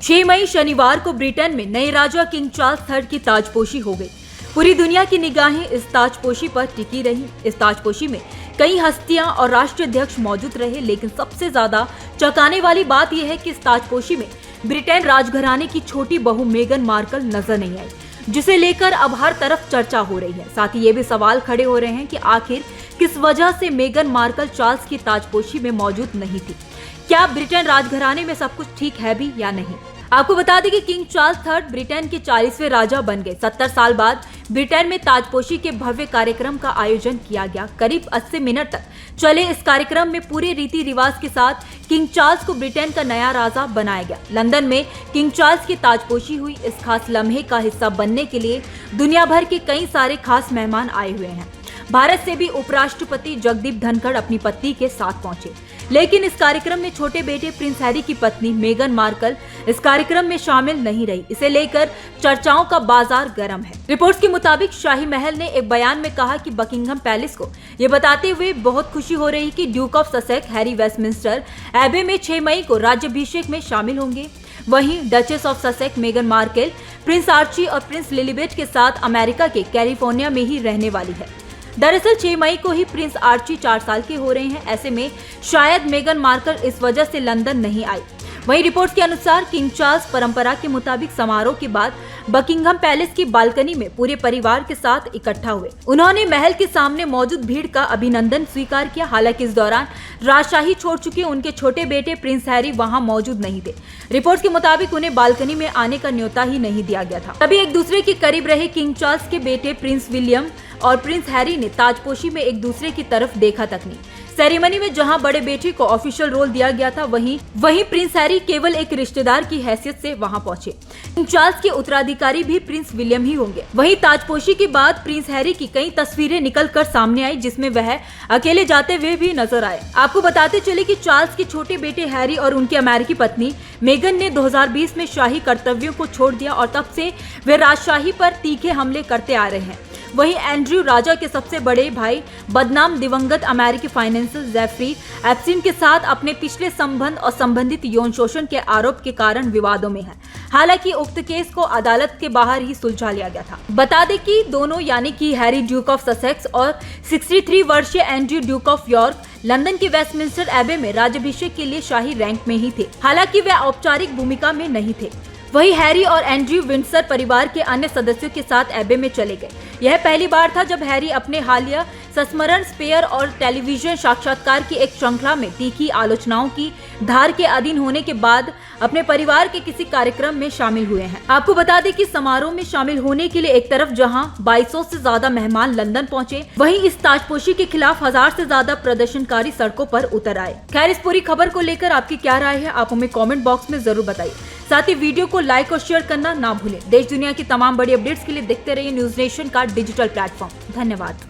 6 मई शनिवार को ब्रिटेन में नए राजा किंग चार्ल्स III की ताजपोशी हो गई। पूरी दुनिया की निगाहें इस ताजपोशी पर टिकी रही। इस ताजपोशी में कई हस्तियां और राष्ट्राध्यक्ष मौजूद रहे, लेकिन सबसे ज्यादा चौंकाने वाली बात यह है कि इस ताजपोशी में ब्रिटेन राजघराने की छोटी बहू मेगन मार्कल नजर नहीं आई, जिसे लेकर अब हर तरफ चर्चा हो रही है। साथ ही ये भी सवाल खड़े हो रहे हैं कि आखिर किस वजह से मेगन मार्कल चार्ल्स की ताजपोशी में मौजूद नहीं थी। क्या ब्रिटेन राजघराने में सब कुछ ठीक है भी या नहीं। आपको बता दें कि किंग चार्ल्स III ब्रिटेन के 40वें राजा बन गए। 70 साल बाद ब्रिटेन में ताजपोशी के भव्य कार्यक्रम का आयोजन किया गया। करीब 80 मिनट तक चले इस कार्यक्रम में पूरे रीति रिवाज के साथ किंग चार्ल्स को ब्रिटेन का नया राजा बनाया गया। लंदन में किंग चार्ल्स की ताजपोशी हुई। इस खास लम्हे का हिस्सा बनने के लिए दुनिया भर के कई सारे खास मेहमान आए हुए हैं। भारत से भी उपराष्ट्रपति जगदीप धनखड़ अपनी पत्नी के साथ पहुंचे, लेकिन इस कार्यक्रम में छोटे बेटे प्रिंस हैरी की पत्नी मेगन मार्कल इस कार्यक्रम में शामिल नहीं रही। इसे लेकर चर्चाओं का बाजार गर्म है। रिपोर्ट्स के मुताबिक शाही महल ने एक बयान में कहा कि बकिंघम पैलेस को ये बताते हुए बहुत खुशी हो रही कि Duke of Sussex Harry Westminster एबे में 6 मई को राज्याभिषेक में शामिल होंगे। वहीं डचेस ऑफ ससेक्स मेगन मार्कल प्रिंस आर्ची और प्रिंस लिलिबेट के साथ अमेरिका के कैलिफोर्निया में ही रहने वाली है। दरअसल 6 मई को ही प्रिंस आर्ची 4 साल के हो रहे हैं। ऐसे में शायद मेगन मार्कल इस वजह से लंदन नहीं आई। वहीं रिपोर्ट्स के अनुसार किंग चार्ल्स परंपरा के मुताबिक समारोह के बाद बकिंघम पैलेस की बालकनी में पूरे परिवार के साथ इकट्ठा हुए। उन्होंने महल के सामने मौजूद भीड़ का अभिनंदन स्वीकार किया। हालांकि इस दौरान राजशाही छोड़ चुके उनके छोटे बेटे प्रिंस हैरी वहां मौजूद नहीं थे। रिपोर्ट्स के मुताबिक उन्हें बालकनी में आने का न्योता ही नहीं दिया गया था। तभी एक दूसरे के करीब रहे किंग चार्ल्स के बेटे प्रिंस विलियम और प्रिंस हैरी ने ताजपोशी में एक दूसरे की तरफ देखा तक नहीं। सेरेमनी में जहां बड़े बेटे को ऑफिशियल रोल दिया गया था, वहीं प्रिंस हैरी केवल एक रिश्तेदार की हैसियत से वहां पहुंचे। किंग चार्ल्स के उत्तराधिकारी भी प्रिंस विलियम ही होंगे। वहीं ताजपोशी के बाद प्रिंस हैरी की कई तस्वीरें निकलकर सामने आई, जिसमें वह अकेले जाते हुए भी नजर आए। आपको बताते चले कि चार्ल्स के छोटे बेटे हैरी और उनकी अमेरिकी पत्नी मेगन ने 2020 में शाही कर्तव्यों को छोड़ दिया और तब से वे राजशाही पर तीखे हमले करते आ रहे हैं। वहीं एंड्रयू राजा के सबसे बड़े भाई बदनाम दिवंगत अमेरिकी फाइनेंशियल जेफरी एप्स्टीन के साथ अपने पिछले संबंध और संबंधित यौन शोषण के आरोप के कारण विवादों में है। हालांकि उक्त केस को अदालत के बाहर ही सुलझा लिया गया था। बता दें कि दोनों यानी कि हैरी ड्यूक ऑफ ससेक्स और 63 वर्षीय Andrew Duke of York London के वेस्टमिंस्टर एबे में राज्याभिषेक के लिए शाही रैंक में ही थे। हालांकि वे औपचारिक भूमिका में नहीं थे। वहीं हैरी और एंड्रयू विंडसर परिवार के अन्य सदस्यों के साथ एबे में चले गए। यह पहली बार था जब हैरी अपने हालिया संस्मरण स्पेयर और टेलीविजन साक्षात्कार की एक श्रृंखला में तीखी आलोचनाओं की धार के अधीन होने के बाद अपने परिवार के किसी कार्यक्रम में शामिल हुए हैं। आपको बता दें कि समारोह में शामिल होने के लिए एक तरफ जहां 2200 से ज्यादा मेहमान लंदन पहुंचे, वहीं इस ताजपोशी के खिलाफ 1000 से ज्यादा प्रदर्शनकारी सड़कों पर उतर आए। खैर, इस पूरी खबर को लेकर आपकी क्या राय है, आप हमें कमेंट बॉक्स में जरूर बताइए। साथ ही वीडियो को लाइक और शेयर करना ना भूलें। देश दुनिया की तमाम बड़ी अपडेट्स के लिए देखते रहिए न्यूज नेशन का डिजिटल प्लेटफॉर्म। धन्यवाद।